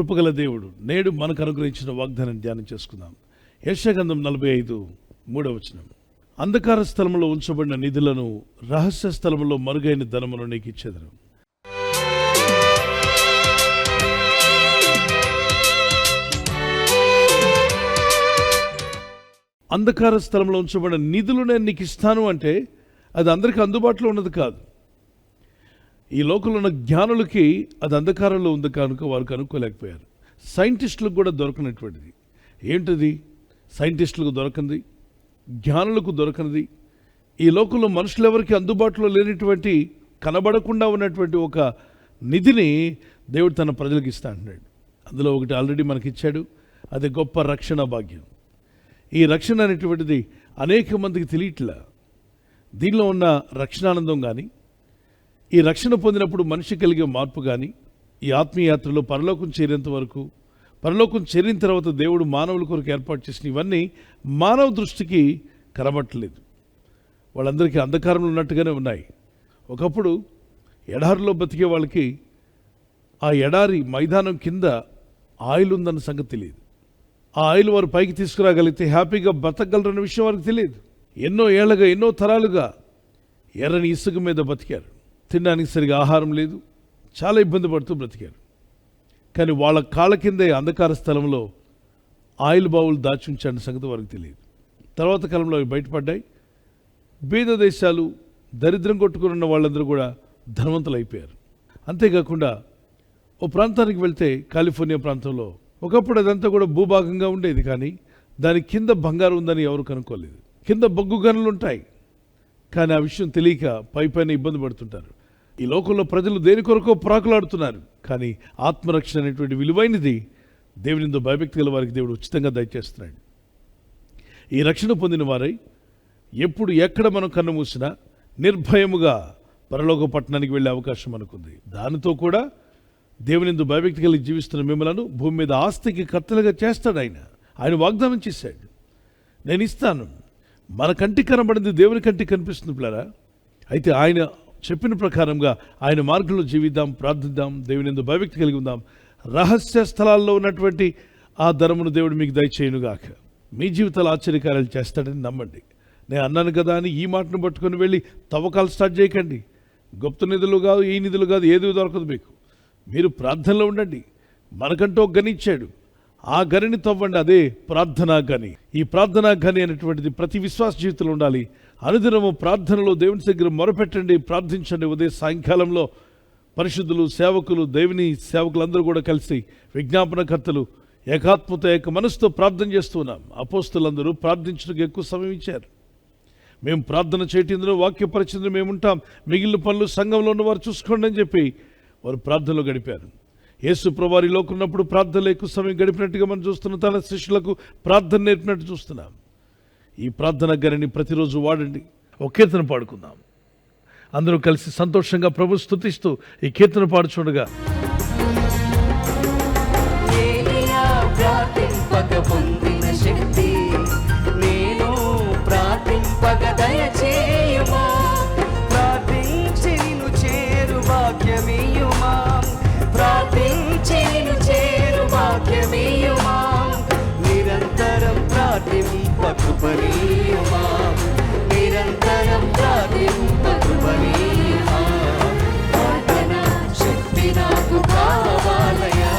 కృపగల దేవుడు నేడు మనకు అనుగ్రహించిన వాగ్దానం ధ్యానం చేసుకుందాం. యెషయా గ్రంథం 45:3 అంధకార స్థలంలో ఉంచబడిన నిధులను రహస్య స్థలంలో మరుగైన ధనమును నీకు ఇచ్చేదను. అంధకార స్థలంలో ఉంచబడిన నిధులు నేను నీకు ఇస్తాను అంటే అది అందరికీ అందుబాటులో ఉన్నది కాదు. ఈ లోకంలో ఉన్న జ్ఞానులకి అది అంధకారంలో ఉంది కనుక వారు కనుక్కోలేకపోయారు. సైంటిస్టులకు కూడా దొరకనటువంటిది ఏంటిది? సైంటిస్టులకు దొరకంది, జ్ఞానులకు దొరకనిది, ఈ లోకంలో మనుషులు ఎవరికి అందుబాటులో లేనటువంటి కనబడకుండా ఉన్నటువంటి ఒక నిధిని దేవుడు తన ప్రజలకు ఇస్తా అంటున్నాడు. అందులో ఒకటి ఆల్రెడీ మనకిచ్చాడు, అది గొప్ప రక్షణ భాగ్యం. ఈ రక్షణ అనేటువంటిది అనేక మందికి తెలియట్లా. దీనిలో ఉన్న రక్షణానందం కానీ, ఈ రక్షణ పొందినప్పుడు మనిషి కలిగే మార్పు కానీ, ఈ ఆత్మీయాత్రలో పరలోకం చేరేంత వరకు, పరలోకం చేరిన తర్వాత దేవుడు మానవుల కొరకు ఏర్పాటు చేసిన ఇవన్నీ మానవ దృష్టికి కనబట్టలేదు. వాళ్ళందరికీ అంధకారంలో ఉన్నట్టుగానే ఉన్నాయి. ఒకప్పుడు ఎడారిలో బతికే వాళ్ళకి ఆ ఎడారి మైదానం కింద ఆయిల్ ఉందన్న సంగతి తెలియదు. ఆ ఆయిల్ వారు పైకి తీసుకురాగలిగితే హ్యాపీగా బ్రతకగలరన్న విషయం వారికి తెలియదు. ఎన్నో ఏళ్ళగా, ఎన్నో తరాలుగా ఎర్రని ఇసుక మీద బతికారు. తినడానికి సరిగా ఆహారం లేదు, చాలా ఇబ్బంది పడుతూ బ్రతికారు. కానీ వాళ్ళ కాళ్ళ కిందే అంధకార స్థలంలో ఆయిల్ బావులు దాచి ఉంచాడన్న సంగతి వారికి తెలియదు. తర్వాత కాలంలో అవి బయటపడ్డాయి. బీద దేశాలు, దరిద్రం కొట్టుకుని ఉన్న వాళ్ళందరూ కూడా ధనవంతులు అయిపోయారు. అంతేకాకుండా ఓ ప్రాంతానికి వెళ్తే, కాలిఫోర్నియా ప్రాంతంలో ఒకప్పుడు అదంతా కూడా భూభాగంగా ఉండేది, కానీ దాని కింద బంగారం ఉందని ఎవరు కనుక్కోలేదు. కింద బొగ్గు గనులు ఉంటాయి, కానీ ఆ విషయం తెలియక పైపైన ఇబ్బంది పడుతుంటారు. ఈ లోకంలో ప్రజలు దేని కొరకో ప్రాకులాడుతున్నారు, కానీ ఆత్మరక్షణ అనేటువంటి విలువైనది దేవునితో భయభక్తి గల వారికి దేవుడు ఉచితంగా దయచేస్తున్నాడు. ఈ రక్షణ పొందిన వారై ఎప్పుడు ఎక్కడ మనం కన్ను మూసినా నిర్భయముగా పరలోక పట్టణానికి వెళ్ళే అవకాశం మనకుంది. దానితో కూడా దేవునితో భయభక్తి కలిగి జీవిస్తున్న మిమ్మలను భూమి మీద ఆస్తికి కర్తలుగా చేస్తాడు. ఆయన వాగ్దానం చేశాడు, నేను ఇస్తాను. మన కంటికి కనబడింది దేవుని కంటికి కనిపిస్తుంది పిల్లరా. అయితే ఆయన చెప్పిన ప్రకారంగా ఆయన మార్గంలో జీవిద్దాం, ప్రార్థిద్దాం, దేవునితో భయభక్తి కలిగి ఉందాం. రహస్య స్థలాల్లో ఉన్నటువంటి ఆ ధనమును దేవుడు మీకు దయచేయునుగాక. మీ జీవితాలు ఆశ్చర్యకార్యాలు చేస్తాడని నమ్మండి. నేను అన్నాను కదా అని ఈ మాటను పట్టుకొని వెళ్ళి తవ్వకాలు స్టార్ట్ చేయకండి. గుప్త నిధులు కాదు, ఈ నిధులు కాదు, ఏది దొరకదు మీకు. మీరు ప్రార్థనలో ఉండండి. మనకంటూ ఒక గని ఇచ్చాడు, ఆ గనిని తవ్వండి. అదే ప్రార్థనా గని. ఈ ప్రార్థనా గని అనేటువంటిది ప్రతి విశ్వాస జీవితంలో ఉండాలి. అనుదినము ప్రార్థనలో దేవుని దగ్గర మొరపెట్టండి, ప్రార్థించండి. ఉదయం సాయంకాలంలో పరిశుద్ధులు, సేవకులు, దేవుని సేవకులందరూ కూడా కలిసి, విజ్ఞాపనకర్తలు ఏకాత్మత, ఏక మనసుతో ప్రార్థన చేస్తున్నాం. అపోస్తులందరూ ప్రార్థించడానికి ఎక్కువ సమయం ఇచ్చారు. మేము ప్రార్థన చేయటందులో, వాక్య పరిచయంలో మేము ఉంటాం, మిగిలిన పనులు సంఘంలో ఉన్న వారు చూసుకోండి అని చెప్పి వారు ప్రార్థనలో గడిపారు. యేసు ప్రభువారు ఈ లోకంలో ఉన్నప్పుడు ప్రార్థనలో ఎక్కువ సమయం గడిపినట్టుగా మనం చూస్తున్నాం. తన శిష్యులకు ప్రార్థన నేర్పినట్టు చూస్తున్నాం. ఈ ప్రార్థన గనిని ప్రతిరోజు వాడండి. ఒక కీర్తన పాడుకుందాం. అందరూ కలిసి సంతోషంగా ప్రభు స్తుతిస్తూ ఈ కీర్తన పాడుచుండగా, నిరంతరం ప్రార్థింపకృపనీయుమా, నిరంతరం ప్రార్థింపకృపనీయుమా. ప్రార్థన శక్తి నాకు కావాలయా,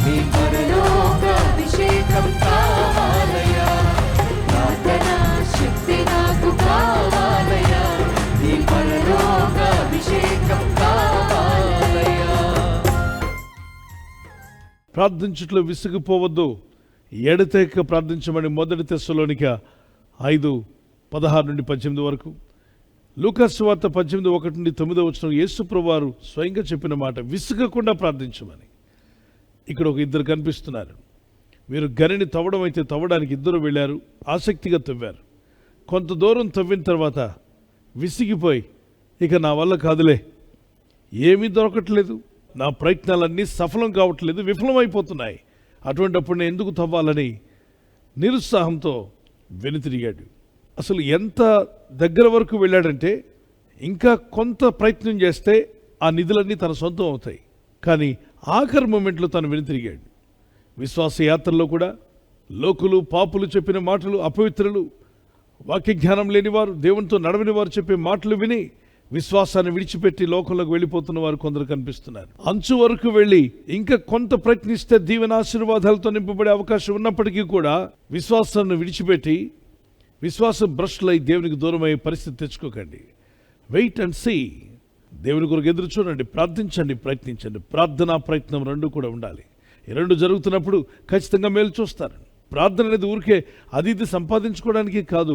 నీ పరలోక అభిషేకం కావాలయా. ప్రార్థన శక్తి నాకు కావాలయా, నీ పరలోక అభిషేకం కావాలయా. ప్రార్థించుట్లో విసిగిపోవద్దు, ఎడతెగక ప్రార్థించమని 1 తెస్సలోనిక 5:16-18 వరకు, లూకాసు సువార్త 18:1-9 యేసు ప్రభువారు స్వయంగా చెప్పిన మాట, విసుగకుండా ప్రార్థించమని. ఇక్కడ ఒక ఇద్దరు కనిపిస్తున్నారు. మీరు గనిని తవ్వడం అయితే తవ్వడానికి ఇద్దరు వెళ్ళారు, ఆసక్తిగా తవ్వారు. కొంత దూరం తవ్విన తర్వాత విసిగిపోయి, ఇక నా వల్ల కాదులే, ఏమీ దొరకట్లేదు, నా ప్రయత్నాలన్నీ సఫలం కావట్లేదు, విఫలమైపోతున్నాయి, అటువంటిప్పుడు నేను ఎందుకు తవ్వాలని నిరుత్సాహంతో వెనుతిరిగాడు. అసలు ఎంత దగ్గర వరకు వెళ్ళాడంటే, ఇంకా కొంత ప్రయత్నం చేస్తే ఆ నిధులన్నీ తన సొంతం అవుతాయి. కానీ ఆఖరి మూమెంట్లో తను వెనుతిరిగాడు. విశ్వాస యాత్రలో కూడా లోకులు, పాపులు చెప్పిన మాటలు, అపవిత్రులు, వాక్య జ్ఞానం లేనివారు, దేవునితో నడవని వారు చెప్పే మాటలు విని విశ్వాసాన్ని విడిచిపెట్టి లోకంలోకి వెళ్ళిపోతున్న వారు కొందరు కనిపిస్తున్నారు. అంచు వరకు వెళ్ళి ఇంకా కొంత ప్రయత్నిస్తే దీవెన ఆశీర్వాదాలతో నింపబడే అవకాశం ఉన్నప్పటికీ కూడా విశ్వాసాన్ని విడిచిపెట్టి విశ్వాస భ్రష్టులై దేవునికి దూరమయ్యే పరిస్థితి తెచ్చుకోకండి. Wait and see. దేవుని కొరకు ఎదురు చూడండి, ప్రార్థించండి, ప్రయత్నించండి. ప్రార్థన, ప్రయత్నం రెండు కూడా ఉండాలి. ఈ రెండు జరుగుతున్నప్పుడు ఖచ్చితంగా మేలు చూస్తారు. ప్రార్థన అనేది ఊరికే అది ఇది సంపాదించుకోవడానికి కాదు,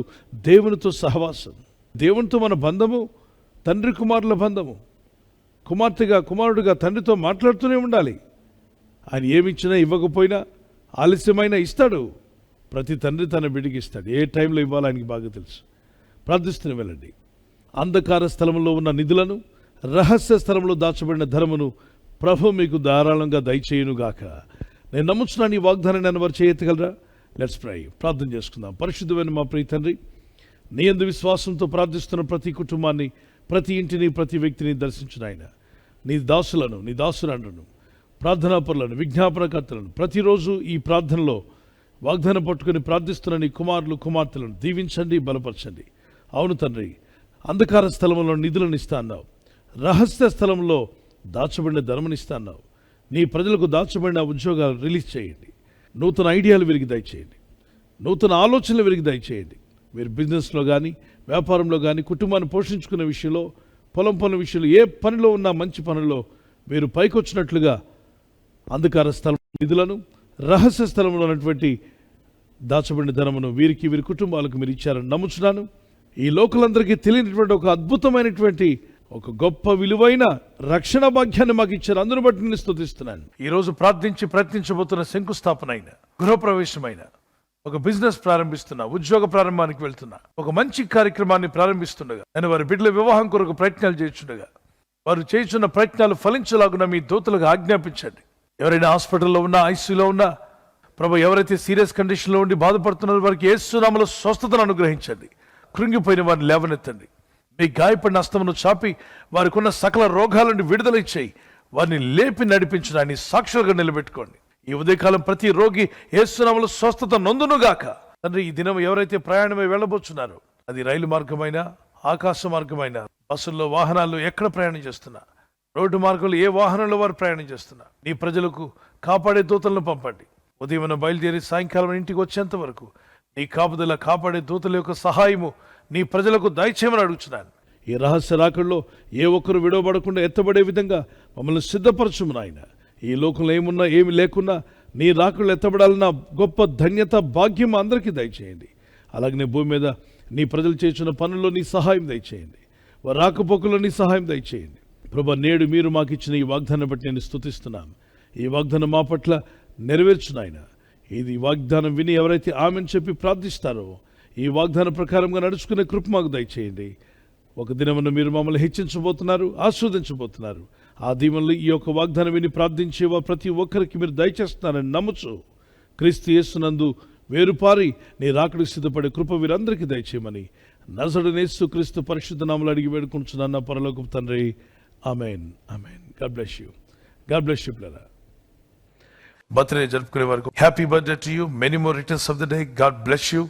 దేవునితో సహవాసం. దేవునితో మన బంధము తండ్రి కుమారుల బంధము. కుమార్తెగా, కుమారుడుగా తండ్రితో మాట్లాడుతూనే ఉండాలి. ఆయన ఏమిచ్చినా ఇవ్వకపోయినా ఆలస్యమైనా ఇస్తాడు. ప్రతి తండ్రి తన బిడ్డకి ఇస్తాడు. ఏ టైంలో ఇవ్వాలో ఆయనకి బాగా తెలుసు. ప్రార్థిస్తూనే వెళ్ళండి. అంధకార స్థలంలో ఉన్న నిధులను, రహస్య స్థలంలో దాచబడిన ధనమును ప్రభు మీకు ధారాళంగా దయచేయునుగాక. నేను నమ్ముచున్నాను ఈ వాగ్దానాన్ని అన్నవారు చేయగలరా? Let's pray. ప్రార్థన చేసుకుందాం. పరిశుద్ధమైన మా ప్రియ తండ్రి, నీ యందు విశ్వాసంతో ప్రార్థిస్తున్న ప్రతి కుటుంబాన్ని, ప్రతి ఇంటిని, ప్రతి వ్యక్తిని దర్శించిన ఆయన, నీ దాసులను, నీ దాసులను, ప్రార్థనాపరులను, విజ్ఞాపనకర్తలను, ప్రతిరోజు ఈ ప్రార్థనలో వాగ్దానం పట్టుకుని ప్రార్థిస్తున్న నీ కుమారులు, కుమార్తెలను దీవించండి, బలపరచండి. అవును తండ్రి, అంధకార స్థలంలో నిధులను ఇస్తా అన్నావు, రహస్య స్థలంలో దాచబడిన ధనముని ఇస్తా అన్నావు. నీ ప్రజలకు దాచబడిన ఉద్యోగాలు రిలీజ్ చేయండి. నూతన ఐడియాలు వీరికి దయచేయండి. నూతన ఆలోచనలు వీరికి దయచేయండి. మీరు బిజినెస్లో కానీ, వ్యాపారంలో కానీ, కుటుంబాన్ని పోషించుకునే విషయంలో, పొలం పనుల విషయంలో, ఏ పనిలో ఉన్నా మంచి పనుల్లో మీరు పైకొచ్చినట్లుగా అంధకార స్థలం నిధులను, రహస్య స్థలంలో ఉన్నటువంటి దాచబడిన ధనమును వీరికి, వీరి కుటుంబాలకు మీరు ఇచ్చారని నమ్ముచున్నాను. ఈ లోకలందరికీ తెలియనటువంటి ఒక అద్భుతమైనటువంటి, ఒక గొప్ప విలువైన రక్షణ భాగ్యాన్ని మాకు ఇచ్చారు. అందును బట్టి నేను స్తుతిస్తున్నాను. ఈరోజు ప్రార్థించి ప్రయత్నించబోతున్న శంకుస్థాపన అయిన, గృహప్రవేశమైన, ఒక బిజినెస్ ప్రారంభిస్తున్నా, ఉద్యోగ ప్రారంభానికి వెళ్తున్నా, ఒక మంచి కార్యక్రమాన్ని ప్రారంభిస్తుండగా, నేను వారి బిడ్డల వివాహం కొరకు ప్రయత్నాలు చేస్తుండగా, వారు చేస్తున్న ప్రయత్నాలు ఫలించలాగున మీ దూతలకు ఆజ్ఞాపించండి. ఎవరైనా హాస్పిటల్లో ఉన్నా, ఐసీయూలో ఉన్నా, ప్రభు ఎవరైతే సీరియస్ కండిషన్లో ఉండి బాధపడుతున్నారో వారికి యేసు నామములో స్వస్థతను అనుగ్రహించండి. కృంగిపోయిన వారిని లేవనెత్తండి. మీ గాయపడిన హస్తమును చాపి వారికి ఉన్న సకల రోగాల నుండి విడుదల ఇచ్చేయి. వారిని లేపి నడిపించిన ఆయన సాక్షులుగా నిలబెట్టుకోండి. ఈ ఉదయకాలం ప్రతి రోగి యేసు నామములో స్వస్థత నొందునుగాక. తండ్రి, ఈ దినం ఎవరైతే ప్రయాణమై వెళ్ళబోతున్నారో, అది రైలు మార్గమైన, ఆకాశ మార్గమైన, బస్సుల్లో, వాహనాల్లో ఎక్కడ ప్రయాణం చేస్తున్నా, రోడ్డు మార్గంలో ఏ వాహనంలో వారు ప్రయాణం చేస్తున్నా, నీ ప్రజలకు కాపాడే దూతలను పంపండి. ఉదయం బయలుదేరి సాయంకాలం ఇంటికి వచ్చేంత వరకు నీ కాపుదల, కాపాడే దూతల యొక్క సహాయము నీ ప్రజలకు దయచేయమని అడుగుతున్నాను. ఈ రహస్య రాకల్లో ఏ ఒక్కరు విడవబడకుండా ఎత్తబడే విధంగా మమ్మల్ని సిద్ధపరచుము నాయన. ఈ లోకంలో ఏమున్నా, ఏమి లేకున్నా నీ రాకళ్ళు ఎత్తబడాలన్న గొప్ప ధన్యత, భాగ్యం అందరికీ దయచేయండి. అలాగనే భూమి మీద నీ ప్రజలు చేస్తున్న పనుల్లో నీ సహాయం దయచేయండి. వారి రాకపోకల్లో నీ సహాయం దయచేయండి. ప్రభు, నేడు మీరు మాకు ఇచ్చిన ఈ వాగ్దానం బట్టి నేను స్తుతిస్తున్నాను. ఈ వాగ్దానం మా పట్ల నెరవేర్చునాయన. ఇది వాగ్దానం విని ఎవరైతే ఆమెను చెప్పి ప్రార్థిస్తారో, ఈ వాగ్దానం ప్రకారంగా నడుచుకునే కృప మాకు దయచేయండి. ఒక దినమున మీరు మమ్మల్ని హెచ్చించబోతున్నారు, ఆస్వాదించబోతున్నారు. ఆ దీవెనలు ఈ యొక్క వాగ్దానం విని ప్రార్థించే ప్రతి ఒక్కరికి మీరు దయచేస్తున్నారని నమ్ముచు, క్రీస్తు యేసునందు వేరుపారి నీ రాకడికి సిద్ధపడే కృప వీరందరికీ దయచేయమని నజరేయుడైన యేసు క్రీస్తు పరిశుద్ధ నామములో అడిగి వేడుకుంటున్నాను నా పరలోకపు తండ్రి. ఆమేన్, ఆమేన్. God bless you. God bless you brother. Birthday జరుపుకునే వరకు happy birthday to you. Many more returns of the day. God bless you.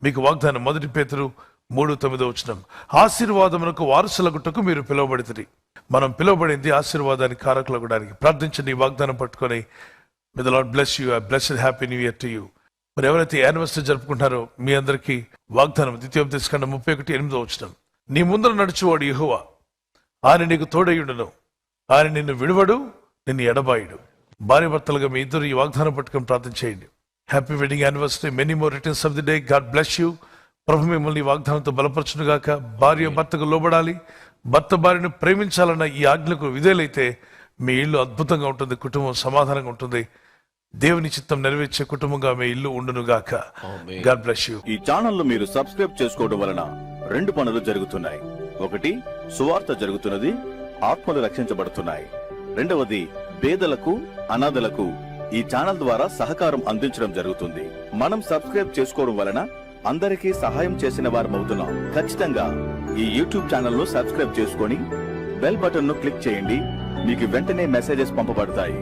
మీకు వాగ్దానం 1 పేతురు 3:9 ఆశీర్వాదమునకు వారసులగుటకు మీరు పిలువబడితిరి. మనం పిలువబడింది ఆశీర్వాదానికి కారకులగడానికి. ప్రార్థించండి ఈ వాగ్దానం పట్టుకొని. May the lord bless you. Blessed happy new year to you. మరి ఎవరైతే యానివర్సరీ జరుపుకుంటారో మీ అందరికీ వాగ్దానం ద్వితీయోపదేశకాండం 31:8 నీ ముందర నడుచువాడు యెహోవా, ఆయన నీకు తోడయుడును, ఆయన నిన్ను విడువడు, నిన్ను ఎడబాయుడు. భార్య భర్తలుగా మీ ఇద్దరు ఈ వాగ్దానం పట్టుకొని ప్రార్థన చేయండి. Happy wedding anniversary. Many more returns of the day. God bless you. ప్రభు మిమ్మల్ని ఈ వాగ్దానంతో బలపరచునుగాక. భార్య భర్తకు లోబడాలి, భర్త భార్యను ప్రేమించాలన్న ఈ ఆజ్ఞలకు విధేయులైతే మీ ఇల్లు అద్భుతంగా ఉంటుంది, కుటుంబం సమాధానంగా ఉంటుంది. దేవుని చిత్తం నెరవేర్చే కుటుంబంగా మీ ఇల్లు ఉండునుగాక. God bless you. ఈ ఛానల్ ను మీరు సబ్స్క్రైబ్ చేసుకోవడం వలన 2 పనులు జరుగుతున్నాయి. ఒకటి, సువార్త జరుగుతున్నది, ఆత్మలు రక్షించబడుతున్నాయి. రెండవది, పేదలకు, అనాథలకు ఈ ఛానల్ ద్వారా సహకారం అందించడం జరుగుతుంది. మనం సబ్స్క్రైబ్ చేసుకోవడం వలన అందరికీ సహాయం చేసిన వారమవుతున్నాం. ఖచ్చితంగా ఈ యూట్యూబ్ ఛానల్ ను సబ్స్క్రైబ్ చేసుకొని బెల్ బటన్ ను క్లిక్ చేయండి. మీకు వెంటనే మెసేజెస్ పంపబడతాయి.